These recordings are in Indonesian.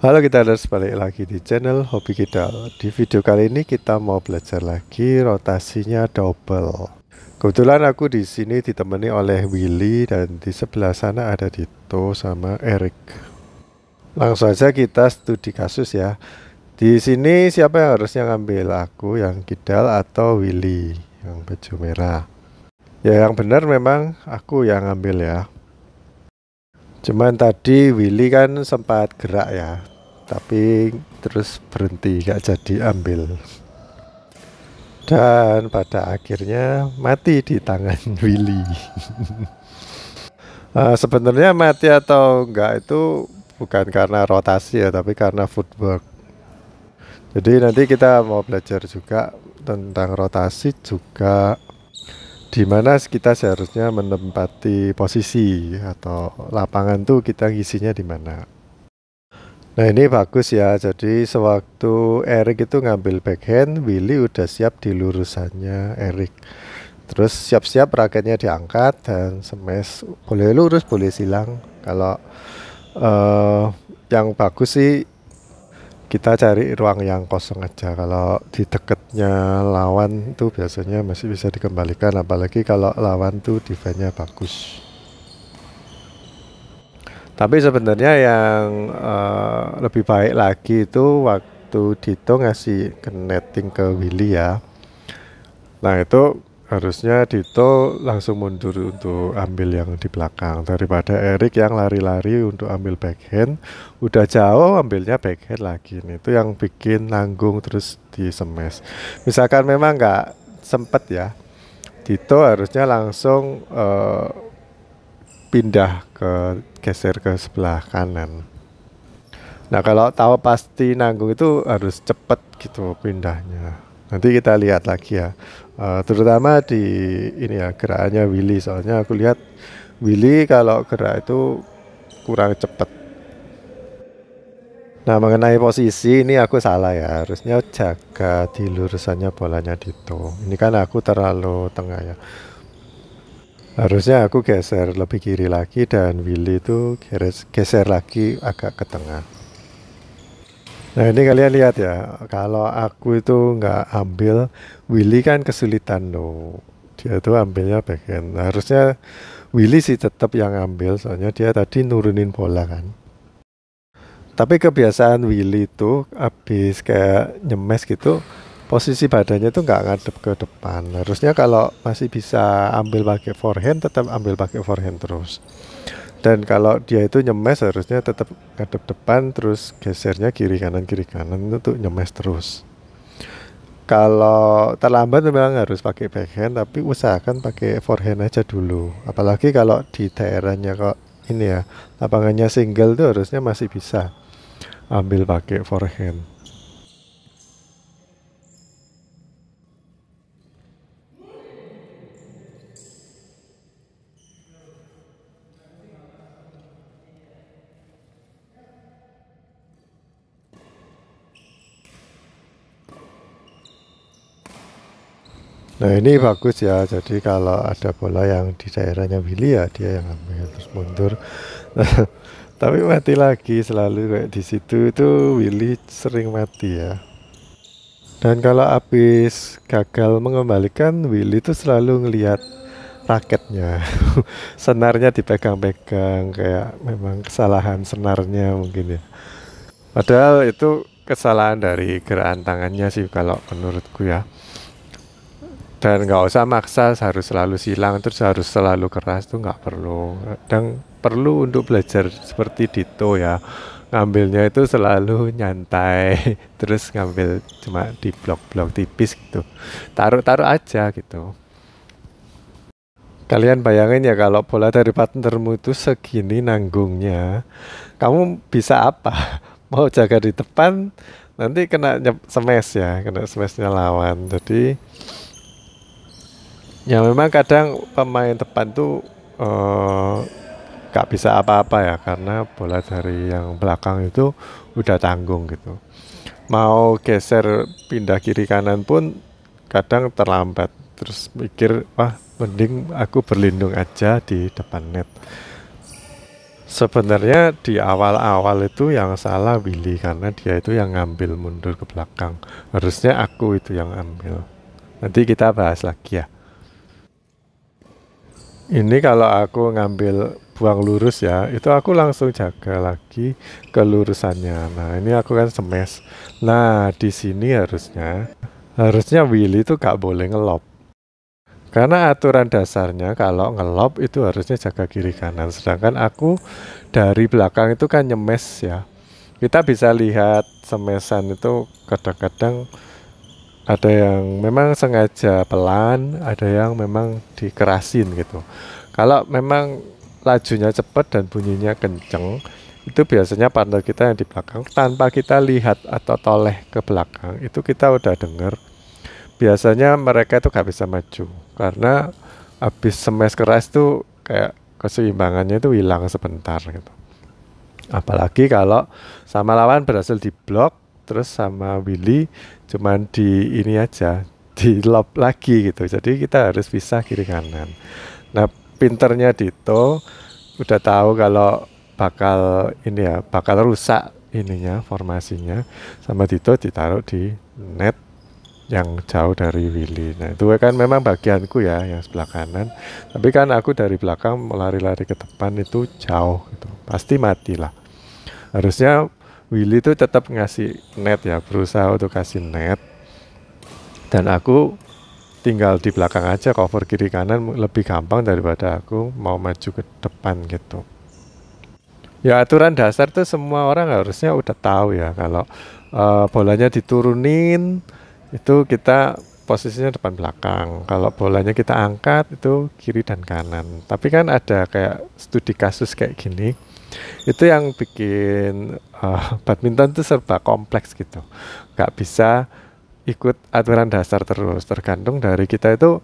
Halo Gitarers, balik lagi di channel Hobi Kidal. Di video kali ini kita mau belajar lagi rotasinya double. Kebetulan aku di sini ditemani oleh Willy dan di sebelah sana ada Dito sama Eric. Langsung saja kita studi kasus ya. Di sini siapa yang harusnya ngambil, aku yang Kidal atau Willy yang baju merah? Ya yang benar memang aku yang ngambil ya. Cuman tadi Willy kan sempat gerak ya, tapi terus berhenti gak jadi ambil, dan pada akhirnya mati di tangan Willy. Sebenarnya mati atau enggak itu bukan karena rotasi ya, tapi karena footwork. Jadi nanti kita mau belajar juga tentang rotasi juga, di mana kita seharusnya menempati posisi atau lapangan tuh kita ngisinya di mana. Nah ini bagus ya, jadi sewaktu Eric itu ngambil backhand, Willy udah siap di lurusannya Eric. Terus siap-siap raketnya diangkat dan smash, boleh lurus boleh silang. Kalau yang bagus sih kita cari ruang yang kosong aja. Kalau di deketnya lawan tuh biasanya masih bisa dikembalikan, apalagi kalau lawan tuh defense-nya bagus. Tapi sebenarnya yang lebih baik lagi itu waktu Dito ngasih netting ke Willy ya. Nah itu harusnya Dito langsung mundur untuk ambil yang di belakang, daripada Eric yang lari-lari untuk ambil backhand. Udah jauh ambilnya backhand lagi. Nih, itu yang bikin nanggung terus di smash. Misalkan memang nggak sempet ya, Dito harusnya langsung pindah geser ke sebelah kanan. Nah kalau tahu pasti nanggung itu harus cepet gitu pindahnya. Nanti kita lihat lagi ya, terutama di ini ya gerakannya Willy, soalnya aku lihat Willy kalau gerak itu kurang cepet. Nah mengenai posisi ini aku salah ya, harusnya jaga di lurusannya bolanya Dito. Ini kan aku terlalu tengah ya, harusnya aku geser lebih kiri lagi dan Willy itu geser lagi agak ke tengah. Nah ini kalian lihat ya, kalau aku itu nggak ambil, Willy kan kesulitan loh. Dia tuh ambilnya backhand. Nah, harusnya Willy sih tetap yang ambil, soalnya dia tadi nurunin bola kan. Tapi kebiasaan Willy itu habis kayak nyemes gitu, posisi badannya tuh nggak ngadep ke depan. Harusnya kalau masih bisa ambil pakai forehand, tetap ambil pakai forehand terus. Dan kalau dia itu nyemes harusnya tetap ngadep depan, terus gesernya kiri kanan itu tuh nyemes terus. Kalau terlambat memang harus pakai backhand, tapi usahakan pakai forehand aja dulu. Apalagi kalau di daerahnya kok ini ya, lapangannya single tuh harusnya masih bisa ambil pakai forehand. Nah ini bagus ya, jadi kalau ada bola yang di daerahnya Willy ya dia yang ambil terus mundur. Tapi mati lagi selalu kayak di situ, itu Willy sering mati ya. Dan kalau habis gagal mengembalikan, Willy itu selalu ngelihat raketnya. Senarnya dipegang-pegang, kayak memang kesalahan senarnya mungkin ya. Padahal itu kesalahan dari gerakan tangannya sih kalau menurutku ya. Dan nggak usah maksa harus selalu silang terus harus selalu keras, tuh nggak perlu. Dan perlu untuk belajar seperti Dito ya, ngambilnya itu selalu nyantai terus ngambil cuma di blok-blok tipis gitu, taruh-taruh aja gitu. Kalian bayangin ya, kalau bola dari partnermu itu segini nanggungnya, kamu bisa apa? Mau jaga di depan, nanti kena smash ya, kena smashnya lawan. Jadi ya memang kadang pemain depan tuh gak bisa apa-apa ya, karena bola dari yang belakang itu udah tanggung gitu. Mau geser pindah kiri kanan pun kadang terlambat, terus mikir wah mending aku berlindung aja di depan net. Sebenarnya di awal-awal itu yang salah Willy karena dia itu yang ngambil mundur ke belakang. Harusnya aku itu yang ambil. Nanti kita bahas lagi ya. Ini kalau aku ngambil buang lurus ya, itu aku langsung jaga lagi kelurusannya. Nah, ini aku kan smash. Nah, di sini harusnya Willy itu gak boleh ngelop. Karena aturan dasarnya kalau ngelop itu harusnya jaga kiri kanan. Sedangkan aku dari belakang itu kan nyemes ya. Kita bisa lihat semesan itu kadang-kadang ada yang memang sengaja pelan, ada yang memang dikerasin gitu. Kalau memang lajunya cepat dan bunyinya kenceng, itu biasanya partner kita yang di belakang tanpa kita lihat atau toleh ke belakang, itu kita udah denger. Biasanya mereka itu gak bisa maju karena habis smash keras tuh kayak keseimbangannya itu hilang sebentar gitu. Apalagi kalau sama lawan berhasil diblok, terus sama Willy cuman di ini aja, di lob lagi gitu. Jadi kita harus pisah kiri kanan. Nah, pinternya Dito udah tahu kalau bakal ini ya, bakal rusak ininya formasinya, sama Dito ditaruh di net yang jauh dari Willy. Nah, itu kan memang bagianku ya yang sebelah kanan. Tapi kan aku dari belakang lari-lari ke depan itu jauh gitu. Pasti matilah. Harusnya Willy itu tetap ngasih net ya, berusaha untuk kasih net. Dan aku tinggal di belakang aja, cover kiri kanan lebih gampang daripada aku mau maju ke depan gitu. Ya aturan dasar tuh semua orang harusnya udah tahu ya, kalau bolanya diturunin itu kita posisinya depan belakang. Kalau bolanya kita angkat itu kiri dan kanan. Tapi kan ada kayak studi kasus kayak gini. Itu yang bikin badminton tuh serba kompleks gitu. Gak bisa ikut aturan dasar terus. Tergantung dari kita itu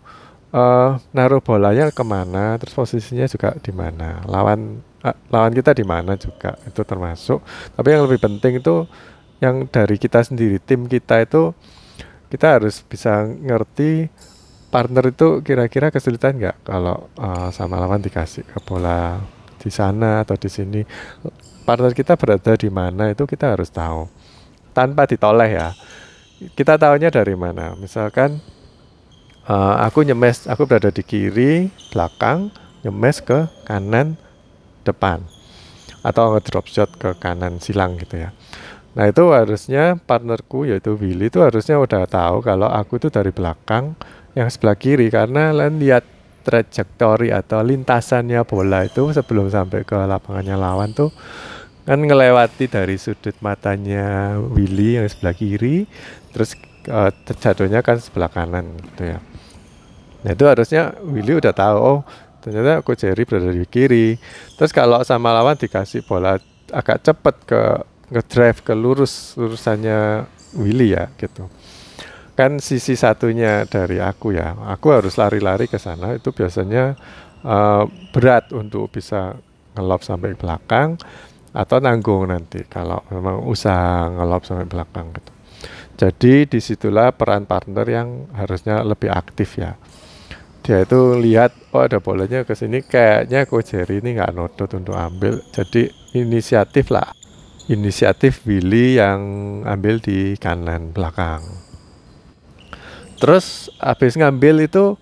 naruh bolanya kemana, terus posisinya juga di mana. Lawan kita di mana juga itu termasuk. Tapi yang lebih penting itu yang dari kita sendiri, tim kita itu kita harus bisa ngerti partner itu kira-kira kesulitan nggak kalau sama lawan dikasih ke bola di sana atau di sini. Partner kita berada di mana itu kita harus tahu tanpa ditoleh ya. Kita tahunya dari mana? Misalkan aku berada di kiri belakang, nyemes ke kanan depan, atau ngedrop shot ke kanan silang gitu ya. Nah itu harusnya partnerku yaitu Willy itu harusnya udah tahu kalau aku itu dari belakang yang sebelah kiri, karena lihat trajektori atau lintasannya bola itu sebelum sampai ke lapangannya lawan tuh kan ngelewati dari sudut matanya Willy yang sebelah kiri, terus jatuhnya kan sebelah kanan gitu ya. Nah itu harusnya Willy udah tahu, oh ternyata aku Jerry berada di kiri. Terus kalau sama lawan dikasih bola agak cepet ke ngedrive ke lurusannya Willy ya gitu. Kan sisi satunya dari aku ya, aku harus lari-lari ke sana, itu biasanya berat untuk bisa ngelop sampai belakang atau nanggung nanti kalau memang usaha ngelop sampai belakang gitu. Jadi disitulah peran partner yang harusnya lebih aktif ya. Dia itu lihat, oh ada bolanya ke sini, kayaknya Coach Jerry ini nggak nodot untuk ambil, jadi inisiatif Willy yang ambil di kanan belakang. Terus habis ngambil itu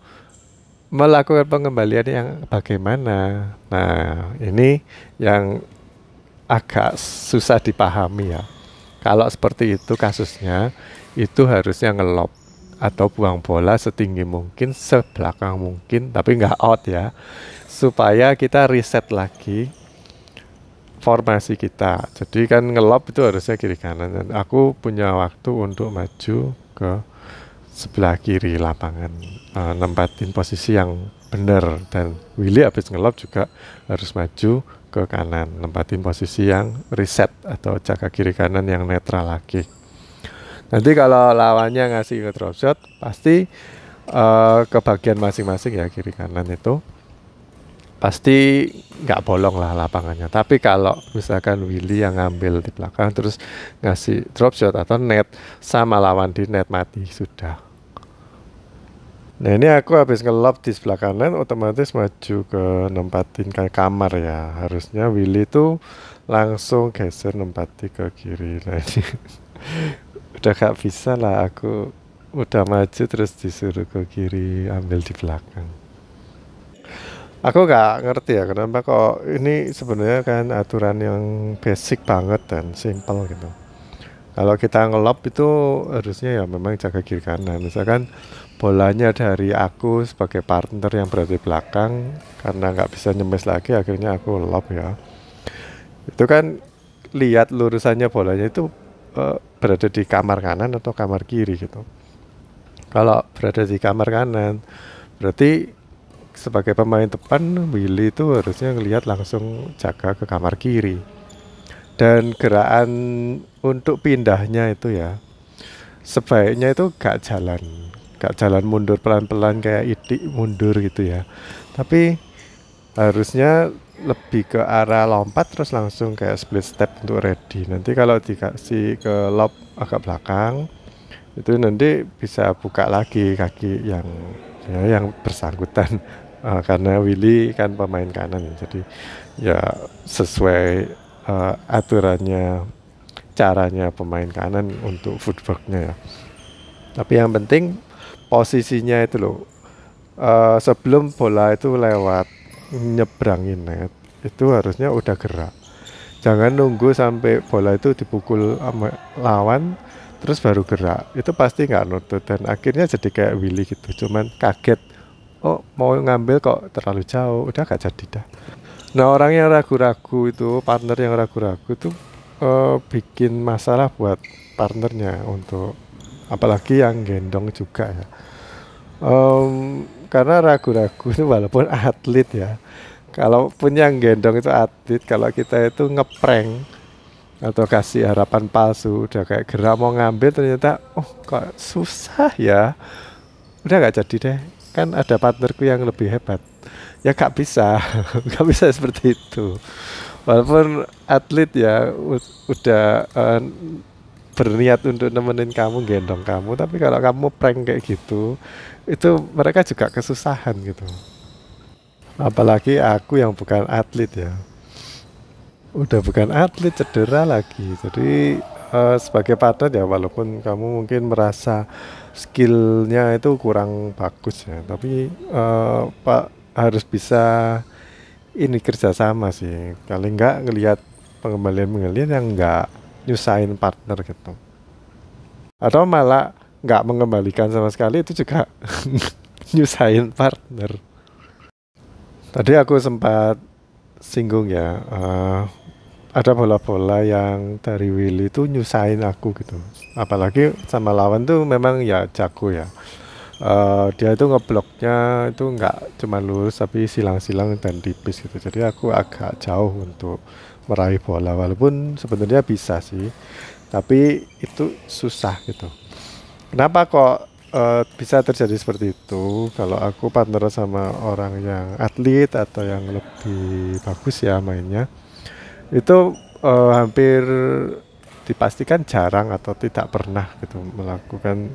melakukan pengembalian yang bagaimana? Nah ini yang agak susah dipahami ya. Kalau seperti itu kasusnya, itu harusnya ngelop atau buang bola setinggi mungkin, sebelakang mungkin, tapi nggak out ya, supaya kita reset lagi formasi kita. Jadi kan ngelop itu harusnya kiri kanan, dan aku punya waktu untuk maju ke sebelah kiri lapangan, nempatin posisi yang benar. Dan Willy habis ngelop juga harus maju ke kanan, nempatin posisi yang reset atau jaga kiri kanan yang netral lagi. Nanti kalau lawannya ngasih ke drop shot, pasti ke bagian masing-masing ya, kiri kanan itu pasti nggak bolong lah lapangannya. Tapi kalau misalkan Willy yang ngambil di belakang terus ngasih drop shot atau net, sama lawan di net, mati sudah. Nah ini aku habis nge-lob di sebelah kanan, otomatis maju ke nempatin kayak kamar ya. Harusnya Willy tuh langsung geser nempati ke kiri. Nah ini udah gak bisa lah, aku udah maju terus disuruh ke kiri ambil di belakang. Aku gak ngerti ya kenapa kok ini sebenarnya kan aturan yang basic banget dan simple gitu. Kalau kita ngelob itu harusnya ya memang jaga kiri kanan. Misalkan bolanya dari aku sebagai partner yang berada di belakang, karena nggak bisa nyemes lagi, akhirnya aku lob ya. Itu kan lihat lurusannya bolanya itu berada di kamar kanan atau kamar kiri gitu. Kalau berada di kamar kanan, berarti sebagai pemain depan, Willy itu harusnya ngelihat langsung jaga ke kamar kiri. Dan gerakan untuk pindahnya itu ya, sebaiknya itu gak jalan mundur pelan-pelan kayak idik mundur gitu ya. Tapi harusnya lebih ke arah lompat terus langsung kayak split step untuk ready. Nanti kalau dikasih ke lob agak belakang, itu nanti bisa buka lagi kaki yang ya, yang bersangkutan. Karena Willy kan pemain kanan ya, jadi ya sesuai aturannya, caranya pemain kanan untuk footworknya ya. Tapi yang penting posisinya itu loh, sebelum bola itu lewat nyebrangin net itu harusnya udah gerak. Jangan nunggu sampai bola itu dipukul sama lawan terus baru gerak, itu pasti nggak nutut dan akhirnya jadi kayak Willy gitu, cuman kaget, oh mau ngambil kok terlalu jauh, udah gak jadi dah. Nah orang yang ragu-ragu itu, partner yang ragu-ragu itu bikin masalah buat partnernya, untuk apalagi yang gendong juga ya. Karena ragu-ragu itu walaupun atlet ya, kalaupun yang gendong itu atlet, kalau kita itu ngeprank atau kasih harapan palsu, udah kayak gerak mau ngambil ternyata oh kok susah ya, udah gak jadi deh, kan ada partnerku yang lebih hebat, ya gak bisa. Gak bisa seperti itu walaupun atlet ya, udah berniat untuk nemenin kamu, gendong kamu, tapi kalau kamu prank kayak gitu, itu mereka juga kesusahan gitu. Apalagi aku yang bukan atlet ya, udah bukan atlet cedera lagi. Jadi sebagai partner ya, walaupun kamu mungkin merasa skillnya itu kurang bagus ya, tapi Pak harus bisa ini kerjasama sih. Kali enggak ngelihat pengembalian yang enggak nyusahin partner gitu. Atau malah nggak mengembalikan sama sekali, itu juga nyusahin partner. Tadi aku sempat singgung ya, ada bola-bola yang dari Willy itu nyusahin aku gitu. Apalagi sama lawan tuh memang ya jago ya. Dia itu ngebloknya itu nggak cuma lurus tapi silang-silang dan tipis gitu. Jadi aku agak jauh untuk meraih bola, walaupun sebenarnya bisa sih, tapi itu susah gitu. Kenapa kok bisa terjadi seperti itu? Kalau aku partner sama orang yang atlet atau yang lebih bagus ya mainnya, itu hampir dipastikan jarang atau tidak pernah gitu melakukan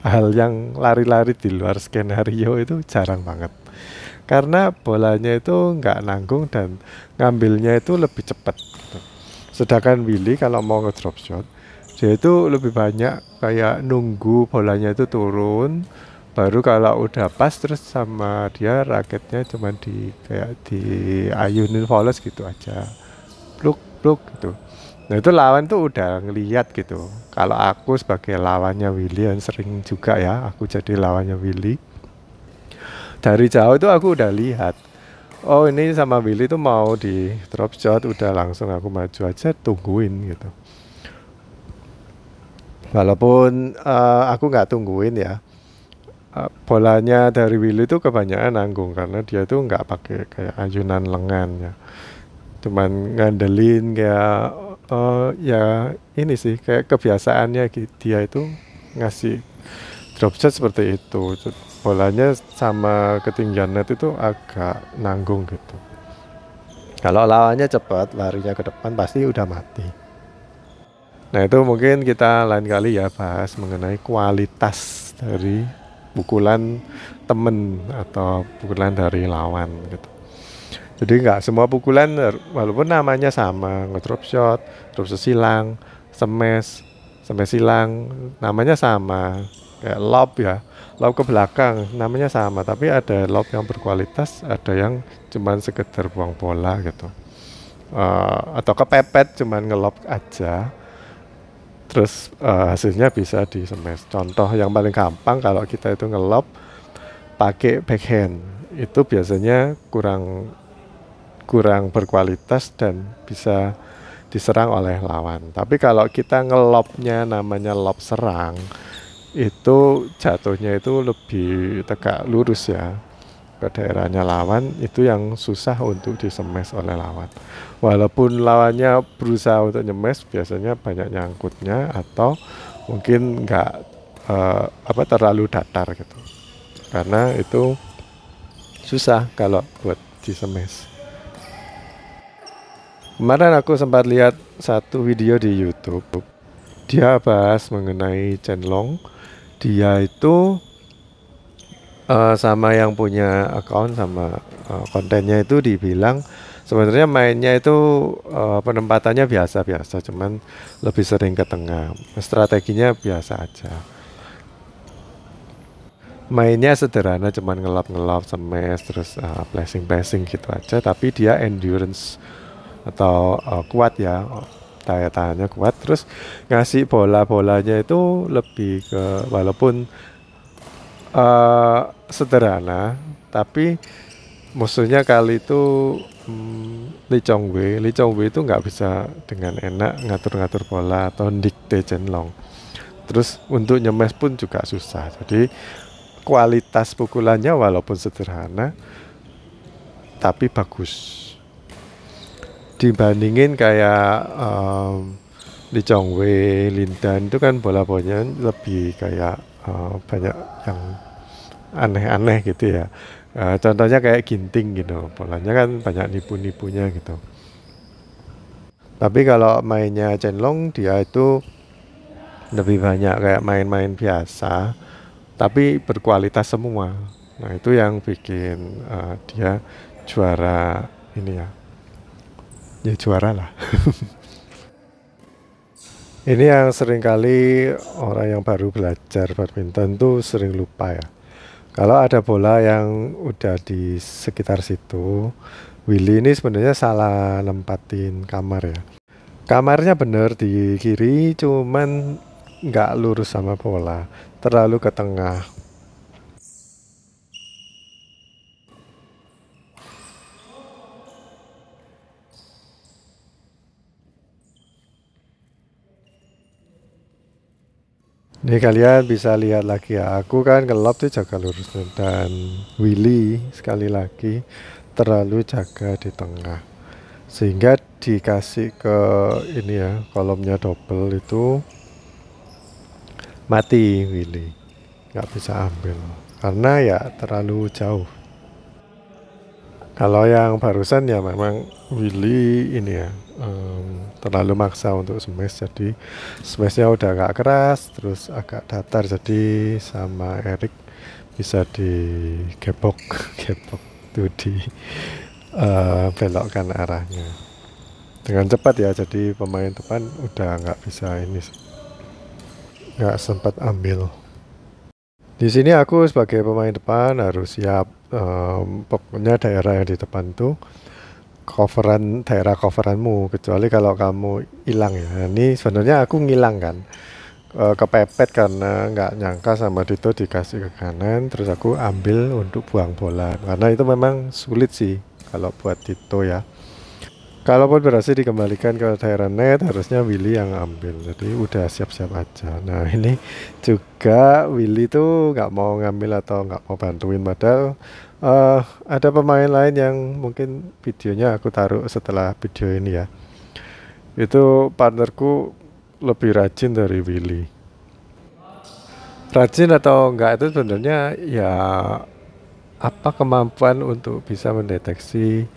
hal yang lari-lari di luar skenario, itu jarang banget. Karena bolanya itu nggak nanggung dan ngambilnya itu lebih cepat gitu. Sedangkan Willy kalau mau ngedrop shot, dia itu lebih banyak kayak nunggu bolanya itu turun, baru kalau udah pas terus sama dia raketnya cuman di kayak diayunin voles gitu aja, pluk pluk gitu. Nah itu lawan tuh udah ngeliat gitu. Kalau aku sebagai lawannya Willy, yang sering juga ya aku jadi lawannya Willy, dari jauh itu aku udah lihat, oh ini sama Willy tuh mau di drop shot, udah langsung aku maju aja tungguin gitu. Walaupun aku nggak tungguin ya, bolanya dari Willy itu kebanyakan nanggung karena dia tuh nggak pakai kayak ayunan lengan ya, cuman ngandelin kayak ya ini sih kayak kebiasaannya dia itu ngasih drop shot seperti itu. Bolanya sama ketinggian net itu agak nanggung gitu. Kalau lawannya cepat, larinya ke depan pasti udah mati. Nah itu mungkin kita lain kali ya bahas mengenai kualitas dari pukulan temen atau pukulan dari lawan gitu. Jadi nggak semua pukulan walaupun namanya sama, nge-drop shot, drop shot silang, smash, smash silang, namanya sama. Kayak lob ya, lob ke belakang, namanya sama. Tapi ada lob yang berkualitas, ada yang cuman sekedar buang bola gitu. Atau kepepet cuman ngelob aja. Terus hasilnya bisa di smash. Contoh yang paling gampang kalau kita itu ngelob pakai backhand, itu biasanya kurang kurang berkualitas dan bisa diserang oleh lawan. Tapi kalau kita ngelobnya namanya lob serang, itu jatuhnya itu lebih tegak lurus ya ke daerahnya lawan, itu yang susah untuk disemes oleh lawan. Walaupun lawannya berusaha untuk nyemes, biasanya banyak nyangkutnya atau mungkin nggak terlalu datar gitu. Karena itu susah kalau buat disemes. Kemarin aku sempat lihat satu video di YouTube. Dia bahas mengenai Chen Long. Dia itu sama yang punya account sama kontennya itu dibilang sebenarnya mainnya itu penempatannya biasa-biasa, cuman lebih sering ke tengah. Strateginya biasa aja. Mainnya sederhana, cuman ngelap-ngelap, smash, terus flashing-flashing gitu aja. Tapi dia endurance atau kuat ya, daya tahannya kuat. Terus ngasih bola-bolanya itu lebih ke, walaupun sederhana, tapi musuhnya kali itu Lee Chong Wei itu nggak bisa dengan enak ngatur-ngatur bola atau dikte Chen Long. Terus untuk nyemes pun juga susah. Jadi kualitas pukulannya walaupun sederhana tapi bagus. Dibandingin kayak Lee Chong Wei, Lin Dan itu kan bola-bolanya lebih kayak banyak yang aneh-aneh gitu ya. Contohnya kayak ginting gitu, bolanya kan banyak nipu-nipunya gitu. Tapi kalau mainnya Chen Long, dia itu lebih banyak kayak main-main biasa, tapi berkualitas semua. Nah itu yang bikin dia juara ini ya. Ya juara lah. Ini yang sering kali orang yang baru belajar badminton tuh sering lupa ya. Kalau ada bola yang udah di sekitar situ, Willy ini sebenarnya salah nempatin kamar ya. Kamarnya bener di kiri, cuman nggak lurus sama bola, terlalu ke tengah. Ini kalian bisa lihat lagi ya, aku kan ngelob tuh jaga lurus dan Willy sekali lagi terlalu jaga di tengah. Sehingga dikasih ke ini ya, kolomnya double itu mati Willy. Nggak bisa ambil karena ya terlalu jauh. Kalau yang barusan ya memang Willy ini ya terlalu maksa untuk smash, jadi smashnya udah agak keras terus agak datar, jadi sama Erik bisa digepok gepok tuh di belokkan arahnya dengan cepat ya, jadi pemain depan udah nggak bisa ini, nggak sempat ambil. Di sini aku sebagai pemain depan harus siap, pokoknya daerah yang di depan tuh daerah coveranmu, kecuali kalau kamu hilang ya. Ini sebenarnya aku ngilang kan, kepepet karena nggak nyangka sama Dito dikasih ke kanan, terus aku ambil untuk buang bola karena itu memang sulit sih kalau buat Dito ya. Kalaupun berhasil dikembalikan ke daerah net, harusnya Willy yang ambil. Jadi udah siap-siap aja. Nah ini juga Willy tuh nggak mau ngambil atau nggak mau bantuin. Padahal ada pemain lain yang mungkin videonya aku taruh setelah video ini ya. Itu partnerku lebih rajin dari Willy. Rajin atau enggak itu sebenarnya ya apa kemampuan untuk bisa mendeteksi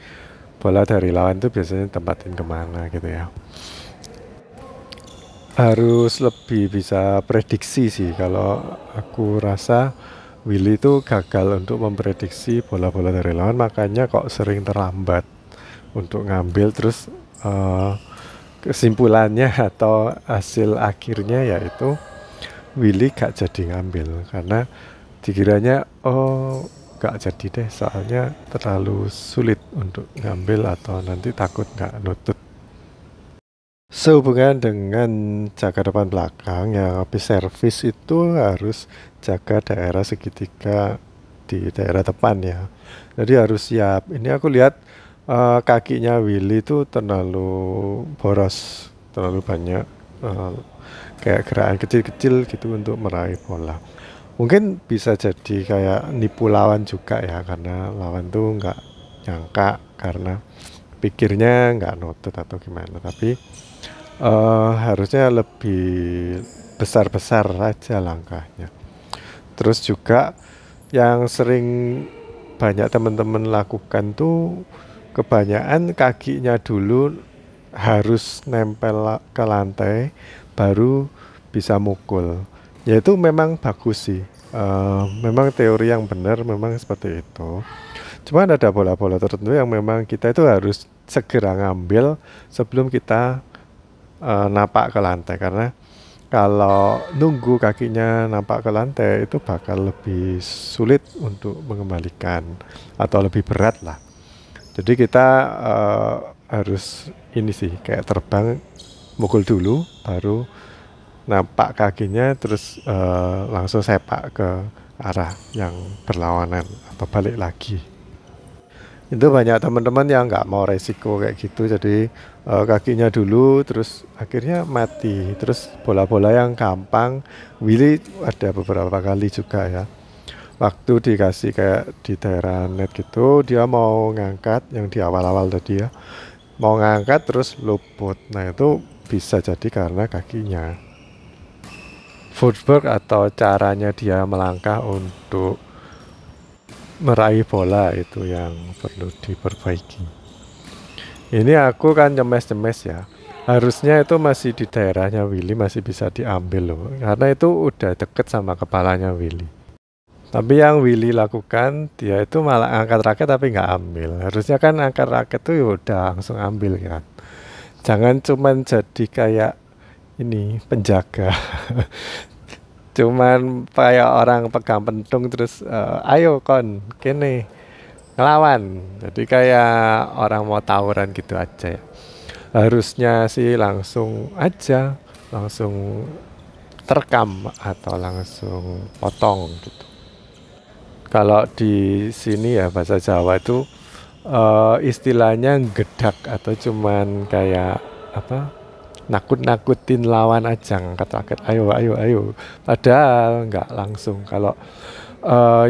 bola dari lawan itu biasanya tempatin kemana gitu ya. Harus lebih bisa prediksi sih kalau aku rasa Willy itu gagal untuk memprediksi bola-bola dari lawan, makanya kok sering terlambat untuk ngambil. Terus kesimpulannya atau hasil akhirnya yaitu Willy gak jadi ngambil karena dikiranya gak jadi deh, soalnya terlalu sulit untuk ngambil atau nanti takut gak nutut. Sehubungan dengan jaga depan belakang, yang habis servis itu harus jaga daerah segitiga di daerah depan ya. Jadi harus siap. Ini aku lihat kakinya Willy itu terlalu boros, terlalu banyak kayak gerakan kecil-kecil gitu untuk meraih bola. Mungkin bisa jadi kayak nipu lawan juga ya, karena lawan tuh nggak nyangka karena pikirnya nggak nutut atau gimana. Tapi harusnya lebih besar-besar aja langkahnya. Terus juga yang sering banyak teman-teman lakukan tuh kebanyakan kakinya dulu harus nempel ke lantai baru bisa mukul. Ya itu memang bagus sih. Memang teori yang benar memang seperti itu. Cuman ada bola-bola tertentu yang memang kita itu harus segera ngambil sebelum kita napak ke lantai, karena kalau nunggu kakinya napak ke lantai itu bakal lebih sulit untuk mengembalikan atau lebih berat lah. Jadi kita harus ini sih kayak terbang, mukul dulu baru napak kakinya, terus langsung sepak ke arah yang berlawanan atau balik lagi. Itu banyak teman-teman yang nggak mau resiko kayak gitu, jadi kakinya dulu terus akhirnya mati. Terus bola-bola yang gampang, Willy ada beberapa kali juga ya, waktu dikasih kayak di daerah net gitu, dia mau ngangkat yang di awal-awal tadi ya, mau ngangkat terus luput. Nah itu bisa jadi karena kakinya. Footwork atau caranya dia melangkah untuk meraih bola itu yang perlu diperbaiki. Ini aku kan nyemes-nyemes ya. Harusnya itu masih di daerahnya Willy, masih bisa diambil loh. Karena itu udah deket sama kepalanya Willy. Tapi yang Willy lakukan, dia itu malah angkat raket tapi nggak ambil. Harusnya kan angkat raket tuh ya udah langsung ambil kan. Jangan cuman jadi kayak ini penjaga. Cuman kayak orang pegang pentung terus ayo kon kene ngelawan, jadi kayak orang mau tawuran gitu aja ya. Harusnya sih langsung aja, langsung terekam atau langsung potong gitu. Kalau di sini ya bahasa Jawa itu istilahnya gedak atau cuman kayak apa, nakut-nakutin lawan aja, ngangkat raket ayo ayo ayo, padahal nggak langsung. Kalau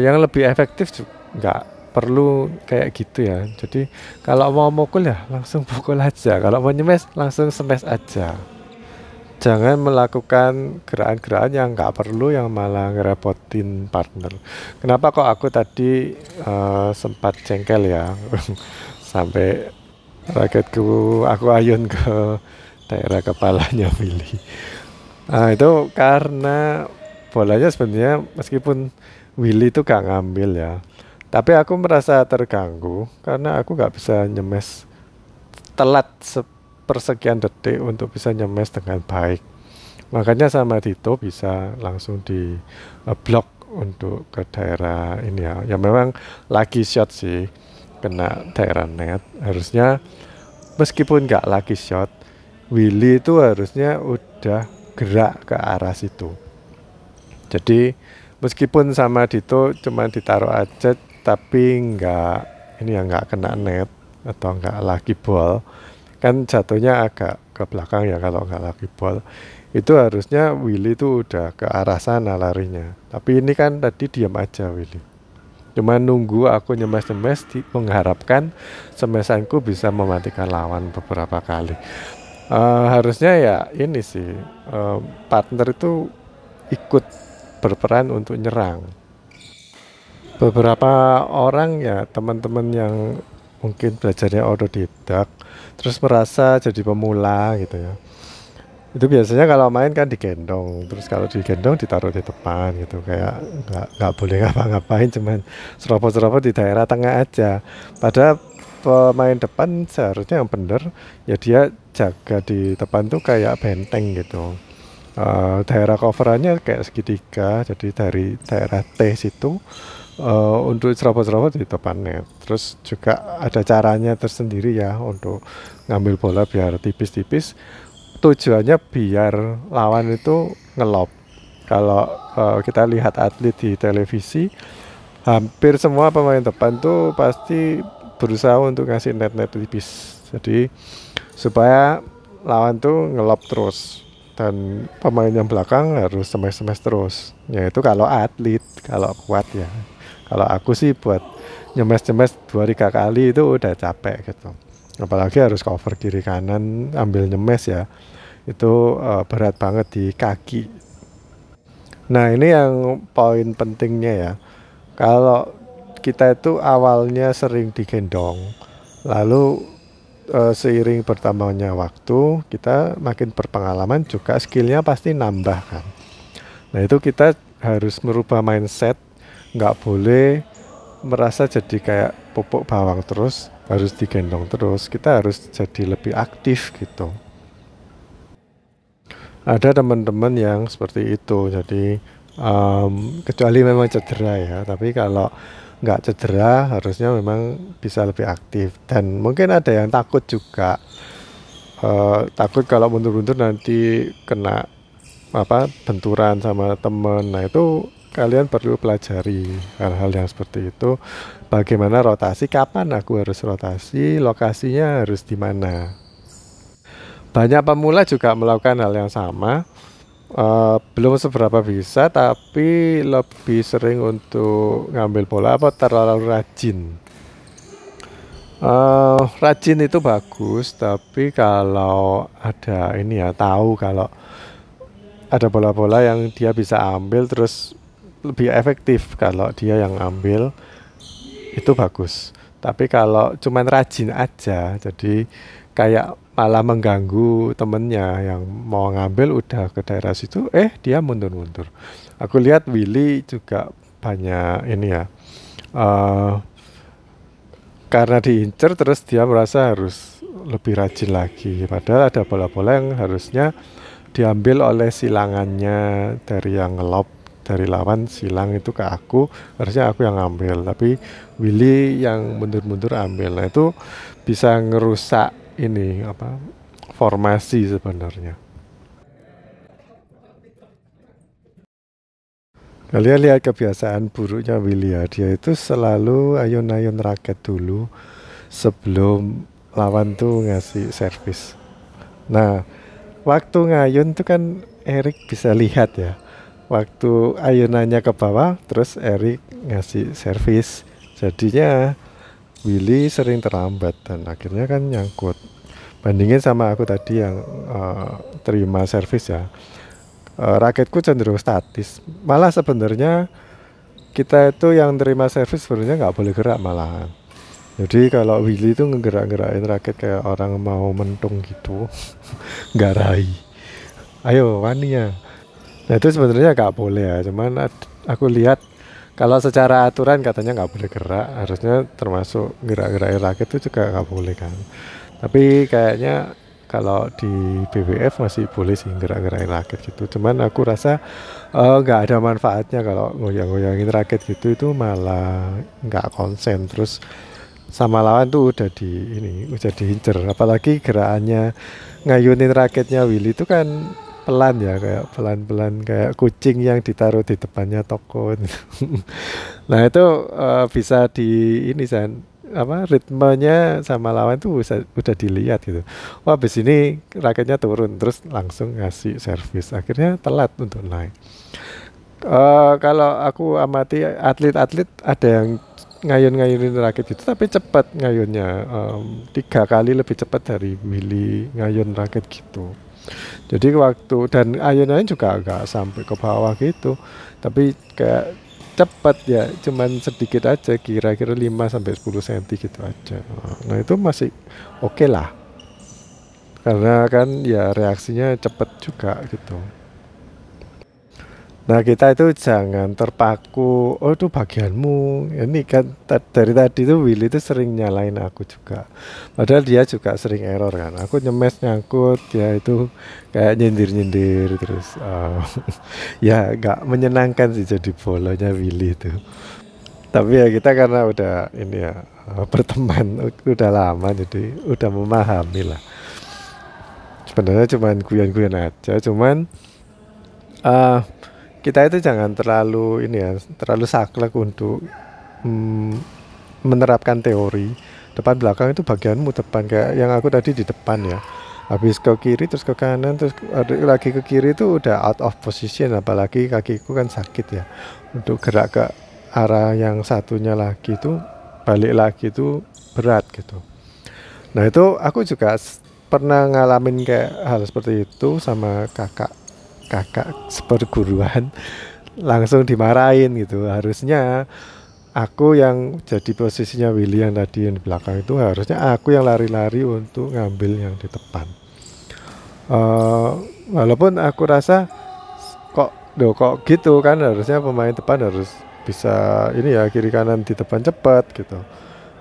yang lebih efektif nggak perlu kayak gitu ya. Jadi kalau mau mukul ya langsung pukul aja, kalau mau nyemes langsung smash aja. Jangan melakukan gerakan-gerakan yang nggak perlu, yang malah ngerepotin partner. Kenapa kok aku tadi sempat jengkel ya sampai raketku aku ayun ke daerah kepalanya Willy. Nah itu karena bolanya sebenarnya meskipun Willy itu gak ngambil ya, tapi aku merasa terganggu karena aku gak bisa nyemes, telat sepersekian detik untuk bisa nyemes dengan baik. Makanya sama Dito bisa langsung di blok untuk ke daerah ini ya. Ya memang lagi shot sih, kena daerah net. Harusnya meskipun gak lagi shot, Willy itu harusnya udah gerak ke arah situ. Jadi meskipun sama Dito cuma ditaruh aja, tapi nggak kena net atau nggak lagi ball, kan jatuhnya agak ke belakang ya kalau nggak lagi ball. Itu harusnya Willy itu udah ke arah sana larinya. Tapi ini kan tadi diam aja Willy. Cuma nunggu aku nyemes-nyemes mengharapkan semesanku bisa mematikan lawan beberapa kali. Harusnya ya ini sih partner itu ikut berperan untuk nyerang. Beberapa orang ya teman-teman yang mungkin belajarnya otodidak terus merasa jadi pemula gitu ya, Itu biasanya kalau main kan digendong, terus kalau digendong ditaruh di depan gitu, kayak nggak boleh ngapa-ngapain, cuman seropot-seropot di daerah tengah aja. Padahal pemain depan seharusnya yang bener ya dia jaga di depan tuh kayak benteng gitu. Daerah coverannya kayak segitiga, jadi dari daerah T situ untuk serobot-serobot di depan net. Terus juga ada caranya tersendiri ya untuk ngambil bola biar tipis-tipis. Tujuannya biar lawan itu ngelob. Kalau kita lihat atlet di televisi, hampir semua pemain depan tuh pasti berusaha untuk ngasih net-net tipis. Jadi supaya lawan tuh ngelob terus dan pemain yang belakang harus smash-smash terus. Ya itu kalau atlet, kalau kuat ya. Kalau aku sih buat nyemes-nyemes 2-3 kali itu udah capek gitu. Apalagi harus cover kiri kanan ambil nyemes ya. Itu berat banget di kaki. Nah, ini yang poin pentingnya ya. Kalau kita itu awalnya sering digendong, lalu seiring bertambahnya waktu, kita makin berpengalaman juga skillnya pasti nambah kan. Nah, itu kita harus merubah mindset, nggak boleh merasa jadi kayak pupuk bawang terus, harus digendong terus. Kita harus jadi lebih aktif gitu. Ada teman-teman yang seperti itu, jadi kecuali memang cedera ya, tapi kalau nggak cedera harusnya memang bisa lebih aktif. Dan mungkin ada yang takut juga, takut kalau mundur-mundur nanti kena apa benturan sama temen. Nah itu kalian perlu pelajari hal-hal yang seperti itu, bagaimana rotasi, kapan aku harus rotasi, lokasinya harus di mana. Banyak pemula juga melakukan hal yang sama. Belum seberapa bisa, tapi lebih sering untuk ngambil bola apa terlalu rajin. Rajin itu bagus, tapi kalau ada ini ya tahu kalau ada bola-bola yang dia bisa ambil terus lebih efektif kalau dia yang ambil itu bagus. Tapi kalau cuman rajin aja, jadi kayak malah mengganggu temennya yang mau ngambil udah ke daerah situ, dia mundur-mundur. Aku lihat Willy juga banyak ini ya, eh karena diincer terus dia merasa harus lebih rajin lagi. Padahal ada bola-bola yang harusnya diambil oleh silangannya dari yang ngelob dari lawan, silang itu ke aku, harusnya aku yang ambil, tapi Willy yang mundur-mundur ambil. Nah itu bisa ngerusak ini apa formasi sebenarnya. Kalian lihat kebiasaan buruknya Willy ya, dia itu selalu ayun-ayun raket dulu sebelum lawan tuh ngasih servis. Nah, waktu ngayun tuh kan Erik bisa lihat ya. Waktu ayunannya ke bawah, terus Erik ngasih servis. Jadinya Willy sering terlambat dan akhirnya kan nyangkut. Bandingin sama aku tadi yang terima servis ya. Raketku cenderung statis. Malah sebenarnya kita itu yang terima servis sebenarnya nggak boleh gerak malahan. Jadi kalau Willy itu ngegerak-gerakin raket kayak orang mau mentung gitu, nggak rai. Ayo waninya. Nah itu sebenarnya nggak boleh ya. Cuman aku lihat kalau secara aturan katanya nggak boleh gerak, harusnya termasuk gerak-gerakin raket itu juga nggak boleh kan. Tapi kayaknya kalau di BWF masih boleh sih gerak-gerakin raket gitu. Cuman aku rasa nggak ada manfaatnya kalau ngoyang-ngoyangin raket gitu, itu malah nggak konsen. Terus sama lawan tuh udah diincer. Apalagi gerakannya ngayunin raketnya Willy itu kan pelan ya, kayak pelan-pelan kayak kucing yang ditaruh di depannya toko. Nah itu bisa di ini apa ritmenya sama lawan tuh udah dilihat gitu. Wah, habis ini raketnya turun terus langsung ngasih servis. Akhirnya telat untuk naik. Kalau aku amati atlet-atlet ada yang ngayun-ngayunin raket itu tapi cepat ngayunnya, 3 kali lebih cepat dari Willy ngayun raket gitu. Jadi waktu dan ayunannya juga agak sampai ke bawah gitu, tapi kayak cepat ya, cuman sedikit aja, kira-kira 5 sampai 10 cm gitu aja. Nah itu masih oke lah. karena kan ya reaksinya cepet juga gitu. Nah, kita itu jangan terpaku, oh itu bagianmu. Ini kan dari tadi tuh Willy itu sering nyalain aku juga. Padahal dia juga sering error kan. Aku nyemes nyangkut, dia itu kayak nyindir-nyindir terus. Ya nggak menyenangkan sih jadi bolonya Willy itu. Tapi ya kita karena udah ini ya berteman udah lama jadi udah memahami lah. Sebenarnya cuman guyon-guyon aja, cuman eh kita itu jangan terlalu ini ya, terlalu saklek untuk mm, menerapkan teori depan belakang itu bagianmu depan kayak yang aku tadi di depan ya. Habis ke kiri terus ke kanan terus lagi ke kiri itu udah out of position, apalagi kakiku kan sakit ya. Untuk gerak ke arah yang satunya lagi itu balik lagi itu berat gitu. Nah, itu aku juga pernah ngalamin kayak hal seperti itu sama kakak seperguruan langsung dimarahin gitu. Harusnya aku yang jadi posisinya Willy yang tadi yang di belakang itu harusnya aku yang lari-lari untuk ngambil yang di depan. Eh, Walaupun aku rasa kok gitu kan, harusnya pemain depan harus bisa ini ya kiri kanan di depan cepat gitu.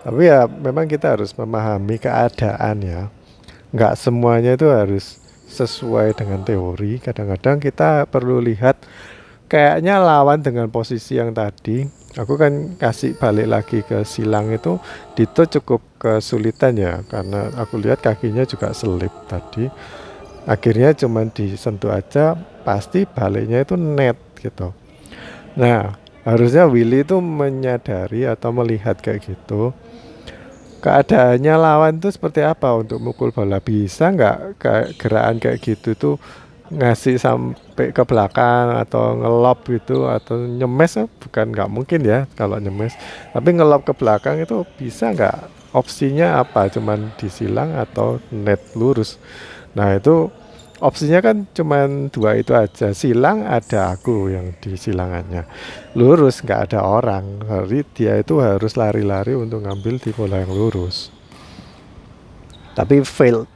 Tapi ya memang kita harus memahami keadaan ya. Nggak semuanya itu harus sesuai dengan teori. Kadang-kadang kita perlu lihat kayaknya lawan dengan posisi yang tadi. Aku kan kasih balik lagi ke silang itu, Dito cukup kesulitan ya karena aku lihat kakinya juga selip tadi. Akhirnya cuman disentuh aja, pasti baliknya itu net gitu. Nah, harusnya Willy itu menyadari atau melihat kayak gitu. Keadaannya lawan tuh seperti apa untuk mukul bola, bisa nggak kayak gerakan kayak gitu tuh ngasih sampai ke belakang atau ngelop gitu atau nyemes, bukan nggak mungkin ya kalau nyemes, tapi ngelop ke belakang itu bisa nggak, opsinya apa, cuman disilang atau net lurus. Nah, itu opsinya kan cuman dua itu aja, silang ada aku yang di silangannya, lurus nggak ada orang, jadi dia itu harus lari-lari untuk ngambil di bola yang lurus. Tapi fail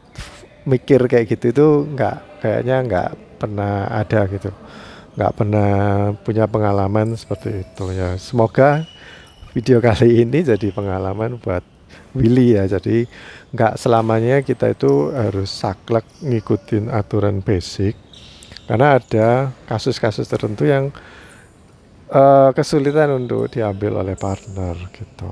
mikir kayak gitu itu nggak, kayaknya nggak pernah ada gitu, nggak pernah punya pengalaman seperti itu ya. Semoga video kali ini jadi pengalaman buat Willy ya. Jadi nggak selamanya kita itu harus saklek ngikutin aturan basic, karena ada kasus-kasus tertentu yang kesulitan untuk diambil oleh partner gitu.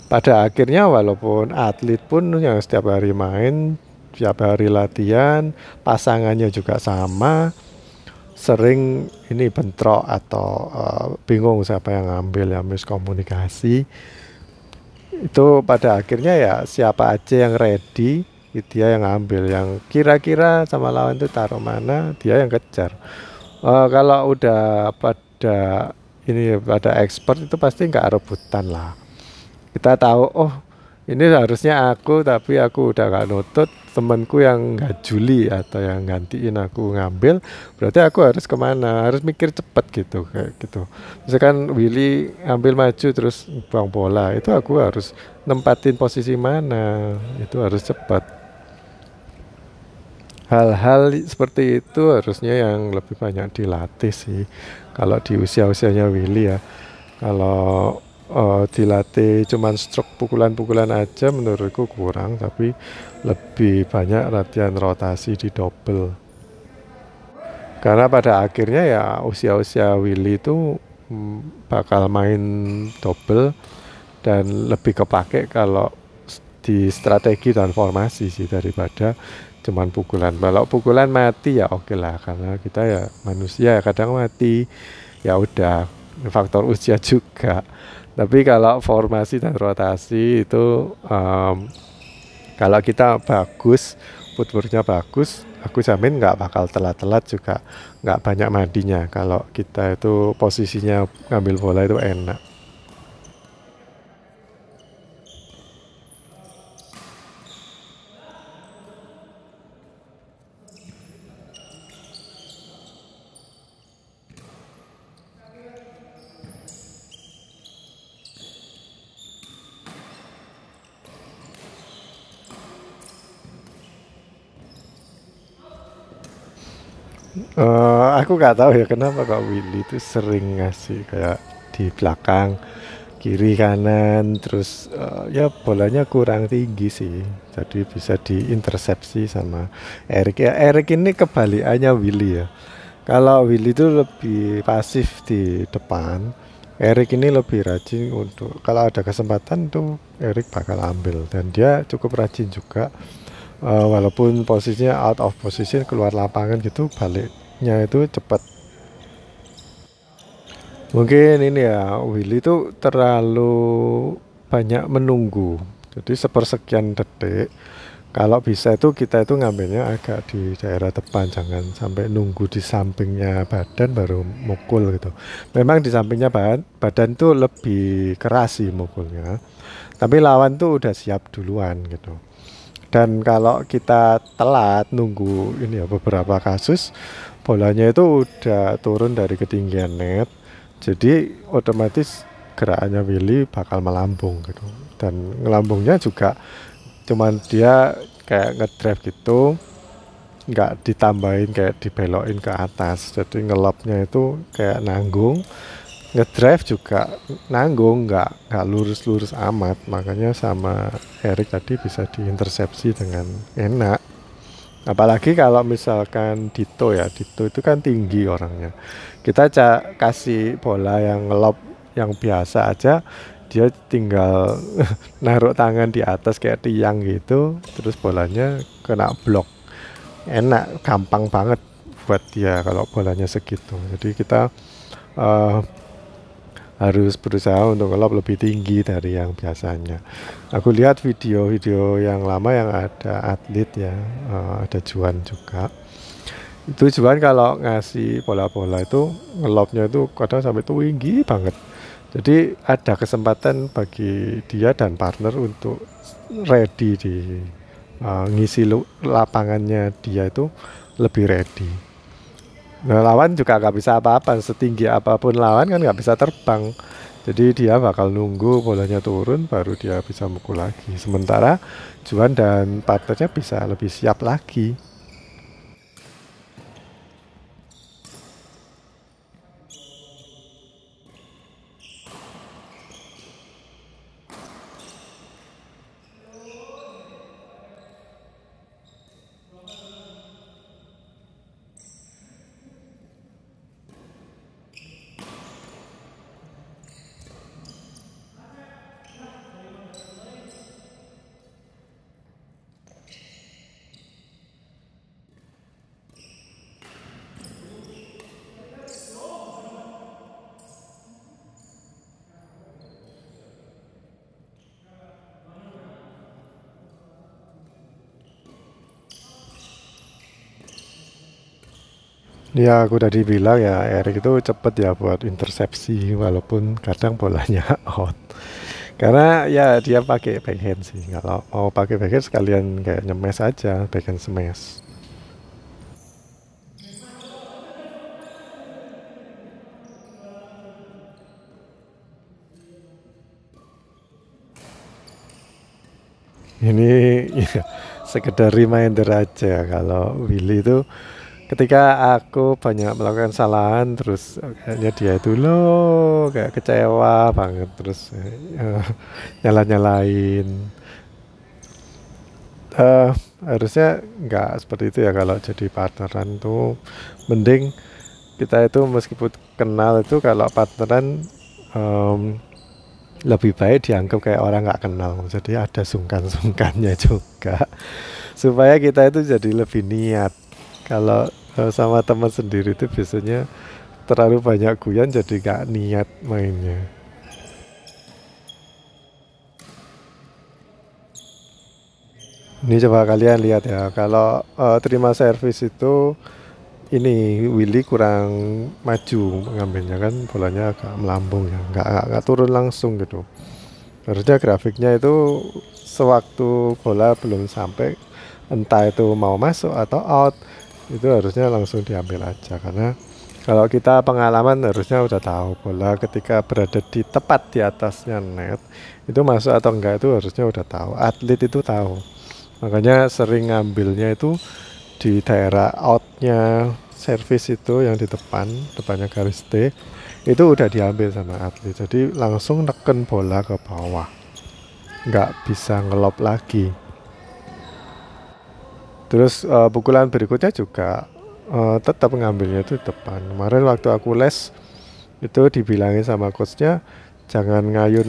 Pada akhirnya walaupun atlet pun yang setiap hari main, setiap hari latihan, pasangannya juga sama, sering ini bentrok atau bingung siapa yang ngambil, ya miskomunikasi. Itu pada akhirnya ya siapa aja yang ready, dia yang ngambil, yang kira-kira sama lawan itu taruh mana, dia yang kejar. Kalau udah pada ini pada expert itu pasti nggak rebutan lah. Kita tahu, oh ini harusnya aku tapi aku udah gak nutut, temanku yang nggak juli atau yang gantiin aku ngambil, berarti aku harus kemana, harus mikir cepet gitu kayak gitu. Misalkan Willy ambil maju terus buang bola, itu aku harus nempatin posisi mana, itu harus cepat. Hal-hal seperti itu harusnya yang lebih banyak dilatih sih kalau di usia-usianya Willy ya. Kalau dilatih cuman stroke pukulan-pukulan aja menurutku kurang, tapi lebih banyak latihan rotasi di double. Karena pada akhirnya ya usia-usia Willy itu bakal main double dan lebih kepake kalau di strategi dan formasi sih daripada cuman pukulan. Kalau pukulan mati ya oke lah, karena kita ya manusia ya kadang mati, ya udah faktor usia juga. Tapi kalau formasi dan rotasi itu kalau kita bagus, footworknya bagus, aku jamin nggak bakal telat-telat juga, nggak banyak mandinya kalau kita itu posisinya ngambil bola itu enak. Aku nggak tahu ya kenapa kok Willy itu sering ngasih kayak di belakang, kiri kanan, terus ya bolanya kurang tinggi sih. Jadi bisa diintersepsi sama Erik. Ya Erik ini kebalikannya Willy ya. Kalau Willy itu lebih pasif di depan, Erik ini lebih rajin untuk kalau ada kesempatan tuh Erik bakal ambil dan dia cukup rajin juga. Walaupun posisinya out of position keluar lapangan gitu baliknya itu cepat. Mungkin ini ya Willy itu terlalu banyak menunggu. Jadi sepersekian detik. Kalau bisa itu kita itu ngambilnya agak di daerah depan, jangan sampai nunggu di sampingnya badan baru mukul gitu. Memang di sampingnya badan tuh lebih keras sih mukulnya. Tapi lawan tuh udah siap duluan gitu. Dan kalau kita telat nunggu ini ya beberapa kasus bolanya itu udah turun dari ketinggian net. Jadi otomatis gerakannya Willy bakal melambung gitu. Dan ngelambungnya juga cuman dia kayak ngedrive gitu, nggak ditambahin kayak dibelokin ke atas. Jadi ngelopnya itu kayak nanggung, ngedrive juga nanggung, nggak lurus-lurus amat. Makanya sama Erik tadi bisa diintersepsi dengan enak. Apalagi kalau misalkan Dito ya, Dito itu kan tinggi orangnya. Kita kasih bola yang ngelop yang biasa aja, dia tinggal naruh tangan di atas kayak tiang gitu, terus bolanya kena blok. Enak, gampang banget buat dia kalau bolanya segitu. Jadi kita eh, harus berusaha untuk ngelop lebih tinggi dari yang biasanya. Aku lihat video-video yang lama yang ada atlet ya, ada Juan juga. Itu Juan kalau ngasih bola-bola itu ngelopnya itu kadang sampai tinggi banget. Jadi ada kesempatan bagi dia dan partner untuk ready di ngisi lapangannya dia itu lebih ready. Nah, lawan juga nggak bisa apa-apa, setinggi apapun lawan kan nggak bisa terbang. Jadi dia bakal nunggu bolanya turun baru dia bisa mukul lagi. Sementara Juan dan partnernya bisa lebih siap lagi. Ya aku tadi bilang ya Erik itu cepet ya buat intersepsi walaupun kadang bolanya out. Karena ya dia pakai backhand sih. Kalau mau pakai backhand sekalian kayak nyemes aja, backhand smash. Ini ya, sekedar reminder aja kalau Willy itu ketika aku banyak melakukan kesalahan terus kayaknya dia itu loh kayak kecewa banget terus nyala-nyalain. eh Harusnya nggak seperti itu ya kalau jadi partneran tuh mending kita itu meskipun kenal itu kalau partneran em, lebih baik dianggap kayak orang nggak kenal jadi ada sungkan-sungkannya juga supaya kita itu jadi lebih niat kalau sama teman sendiri itu biasanya terlalu banyak guyon jadi nggak niat mainnya. Ini coba kalian lihat ya kalau terima servis itu ini Willy kurang maju mengambilnya kan bolanya agak melambung ya nggak turun langsung gitu. Harusnya grafiknya itu sewaktu bola belum sampai entah itu mau masuk atau out itu harusnya langsung diambil aja karena kalau kita pengalaman harusnya udah tahu bola ketika berada di tepat di atasnya net itu masuk atau enggak itu harusnya udah tahu atlet itu tahu makanya sering ngambilnya itu di daerah outnya servis itu yang di depannya garis T itu udah diambil sama atlet, jadi langsung neken bola ke bawah, nggak bisa ngelop lagi. Terus pukulan berikutnya juga tetap ngambilnya itu depan. Kemarin waktu aku les itu dibilangin sama coachnya jangan ngayun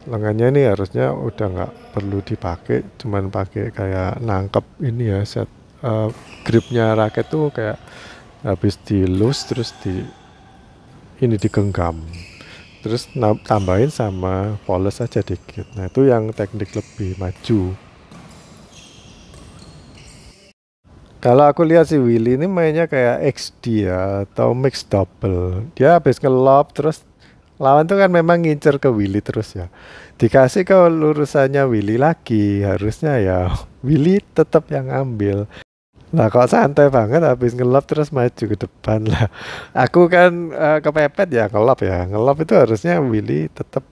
lengannya ini harusnya udah nggak perlu dipakai, cuman pakai kayak nangkep ini ya, set gripnya raket tuh kayak habis dilus terus ini digenggam, terus tambahin sama poles aja dikit. Nah itu yang teknik lebih maju. Kalau aku lihat si Willy ini mainnya kayak XD ya, atau mix double. Dia habis ngelob terus lawan tuh kan memang ngincer ke Willy terus ya. Dikasih ke lurusannya Willy lagi, harusnya ya Willy tetap yang ambil. Lah kok santai banget habis ngelob terus maju ke depan lah. Aku kan kepepet ya ngelob ya. Ngelob itu harusnya Willy tetap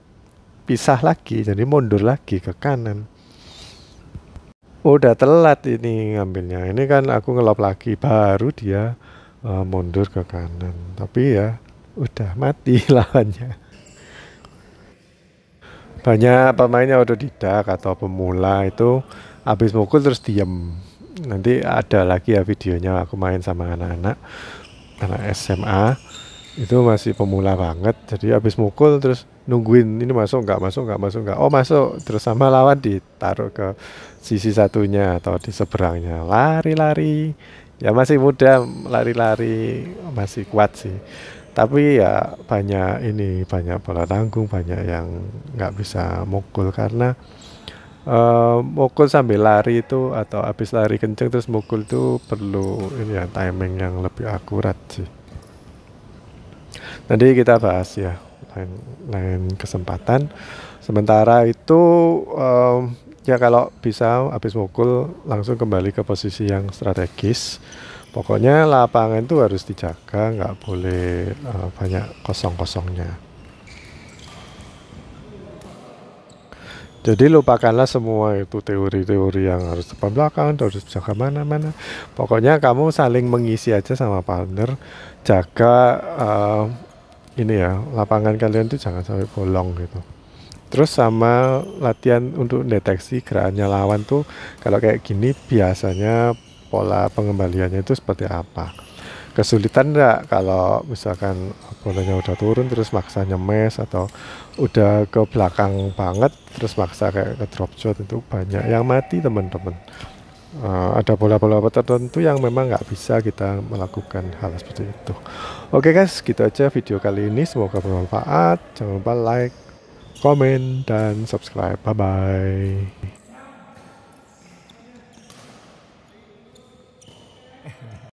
pisah lagi, jadi mundur lagi ke kanan. Udah telat ini ngambilnya. Ini kan aku ngelop lagi, baru dia mundur ke kanan. Tapi ya udah mati lawannya. Banyak pemainnya otodidak atau pemula itu habis mukul terus diem. Nanti ada lagi ya videonya aku main sama anak SMA. Itu masih pemula banget, jadi habis mukul terus nungguin ini masuk nggak, oh masuk, terus sama lawan ditaruh ke sisi satunya atau di seberangnya, lari ya, masih muda, lari masih kuat sih, tapi ya banyak bola tanggung, banyak yang nggak bisa mukul karena mukul sambil lari itu atau habis lari kenceng terus mukul itu perlu ini ya, timing yang lebih akurat sih. Nanti kita bahas ya lain kesempatan. Sementara itu ya kalau bisa habis mukul langsung kembali ke posisi yang strategis. Pokoknya lapangan itu harus dijaga, nggak boleh banyak kosong-kosongnya. Jadi lupakanlah semua itu teori-teori yang harus depan belakang, harus jaga mana-mana. Pokoknya kamu saling mengisi aja sama partner, jaga ini ya, lapangan kalian tuh jangan sampai bolong gitu. Terus sama latihan untuk deteksi gerakannya lawan tuh, kalau kayak gini biasanya pola pengembaliannya itu seperti apa. Kesulitan enggak kalau misalkan bolanya udah turun terus maksa nyemes, atau udah ke belakang banget terus maksa kayak ke drop shot, itu banyak yang mati teman-teman. Ada bola-bola tertentu yang memang nggak bisa kita melakukan hal seperti itu. Oke guys, gitu aja video kali ini, semoga bermanfaat. Jangan lupa like, komen, dan subscribe. Bye bye.